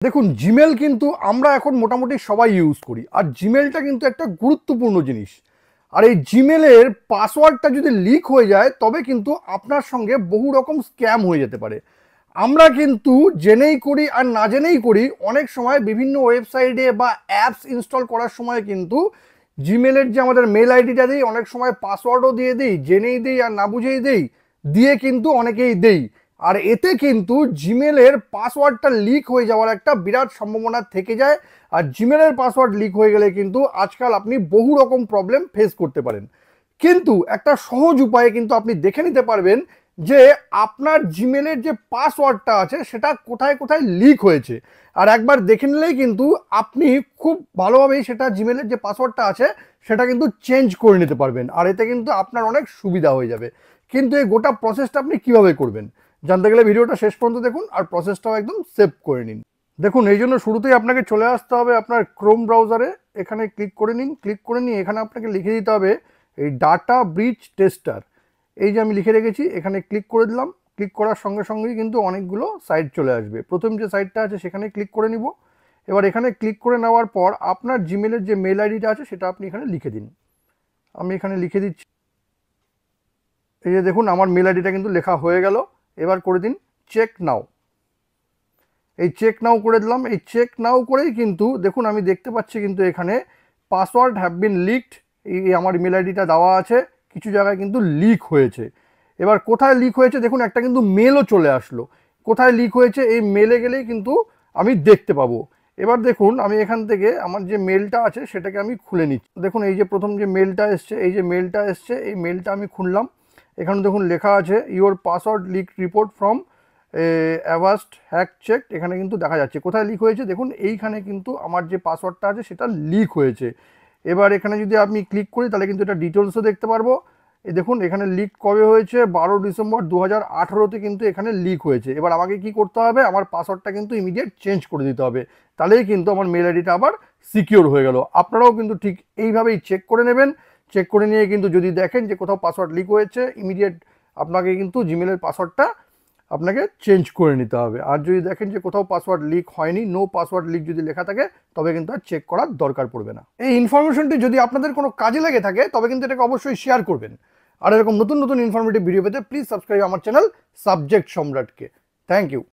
দেখুন জিমেল কিন্তু আমরা এখন মোটামুটি সবাই ইউজ করি, আর জিমেলটা কিন্তু একটা গুরুত্বপূর্ণ জিনিস। আর এই জিমেলের পাসওয়ার্ডটা যদি লিক হয়ে যায় তবে কিন্তু আপনার সঙ্গে বহু রকম স্ক্যাম হয়ে যেতে পারে। আমরা কিন্তু জেনেই করি আর না জেনেই করি, অনেক সময় বিভিন্ন ওয়েবসাইটে বা অ্যাপস ইনস্টল করার সময় কিন্তু জিমেলের যে আমাদের মেল আইডিটা দিই, অনেক সময় পাসওয়ার্ডও দিয়ে দিই, জেনেই দিই আর না বুঝেই দিই, দিয়ে কিন্তু অনেকেই দেই। আর এতে কিন্তু জিমেলের পাসওয়ার্ডটা লিক হয়ে যাওয়ার একটা বিরাট সম্ভাবনা থেকে যায়। আর জিমেলের পাসওয়ার্ড লিক হয়ে গেলে কিন্তু আজকাল আপনি বহু রকম প্রবলেম ফেস করতে পারেন। কিন্তু একটা সহজ উপায়ে কিন্তু আপনি দেখে নিতে পারবেন যে আপনার জিমেলের যে পাসওয়ার্ডটা আছে সেটা কোথায় কোথায় লিক হয়েছে। আর একবার দেখে নিলেই কিন্তু আপনি খুব ভালোভাবেই সেটা জিমেলের যে পাসওয়ার্ডটা আছে সেটা কিন্তু চেঞ্জ করে নিতে পারবেন। আর এতে কিন্তু আপনার অনেক সুবিধা হয়ে যাবে। কিন্তু এই গোটা প্রসেসটা আপনি কিভাবে করবেন জানতে গেলে ভিডিওটা শেষ পর্যন্ত দেখুন, আর প্রসেসটাও একদম সেভ করে নিন। দেখুন এই জন্য শুরুতেই আপনাকে চলে আসতে হবে আপনার ক্রোম ব্রাউজারে। এখানে ক্লিক করে নিন, ক্লিক করে নিয়ে এখানে আপনাকে লিখে দিতে হবে এই ডাটা ব্রিচ টেস্টার। এই যে আমি লিখে রেখেছি, এখানে ক্লিক করে দিলাম। ক্লিক করার সঙ্গে সঙ্গেই কিন্তু অনেকগুলো সাইট চলে আসবে। প্রথম যে সাইটটা আছে সেখানে ক্লিক করে নিব। এবার এখানে ক্লিক করে নেওয়ার পর আপনার জিমেলের যে মেল আইডিটা আছে সেটা আপনি এখানে লিখে দিন। আমি এখানে লিখে দিচ্ছি। এই যে দেখুন আমার মেল আইডিটা কিন্তু লেখা হয়ে গেল। এবার করে দিন চেক নাও। এই চেক নাও করে দিলাম। এই চেক নাও করেই কিন্তু দেখুন আমি দেখতে পাচ্ছি কিন্তু এখানে পাসওয়ার্ড হ্যাভ বিন লিকড, এই আমার ইমেল আইডিটা দেওয়া আছে, কিছু জায়গায় কিন্তু লিক হয়েছে। এবার কোথায় লিক হয়েছে দেখুন, একটা কিন্তু মেলও চলে আসলো। কোথায় লিক হয়েছে এই মেলে গেলেই কিন্তু আমি দেখতে পাবো। এবার দেখুন আমি এখান থেকে আমার যে মেলটা আছে সেটাকে আমি খুলে নিচ্ছি। দেখুন এই যে প্রথম যে মেলটা এসছে, এই যে মেলটা এসছে, এই মেলটা আমি খুললাম। এখানে দেখুন লেখা আছে your password leak report from Avast hack check. এখানে কিন্তু দেখা যাচ্ছে কোথায় লিক হয়েছে। দেখুন এইখানে কিন্তু আমার যে পাসওয়ার্ডটা আছে সেটা লিক হয়েছে। এবার এখানে যদি আমি ক্লিক করি তাহলে কিন্তু এটা ডিটেলসও দেখতে পারবো। এই দেখুন এখানে লিক কবে হয়েছে, 12 ডিসেম্বর 2018-তে কিন্তু এখানে লিক হয়েছে। এবার আমাকে কি করতে হবে, আমার পাসওয়ার্ডটা কিন্তু ইমিডিয়েট চেঞ্জ করে দিতে হবে, তাহলেই কিন্তু আমার মেল আইডিটা আবার সিকিওর হয়ে গেল। আপনারাও কিন্তু ঠিক এইভাবেই চেক করে নেবেন। চেক করে নিয়ে কিন্তু যদি দেখেন যে কোথাও পাসওয়ার্ড লিক হয়েছে, ইমিডিয়েট আপনাকে কিন্তু জিমেলের পাসওয়ার্ডটা আপনাকে চেঞ্জ করে নিতে হবে। আর যদি দেখেন যে কোথাও পাসওয়ার্ড লিক হয়নি, নো পাসওয়ার্ড লিক যদি লেখা থাকে, তবে কিন্তু আর চেক করার দরকার পড়বে না। এই ইনফরমেশনটি যদি আপনাদের কোনো কাজে লেগে থাকে তবে কিন্তু এটাকে অবশ্যই শেয়ার করবেন। আর এরকম নতুন নতুন ইনফরমেটিভ ভিডিও পেতে প্লিজ সাবস্ক্রাইব আমার চ্যানেল সাবজেক্ট সম্রাটকে। Thank you.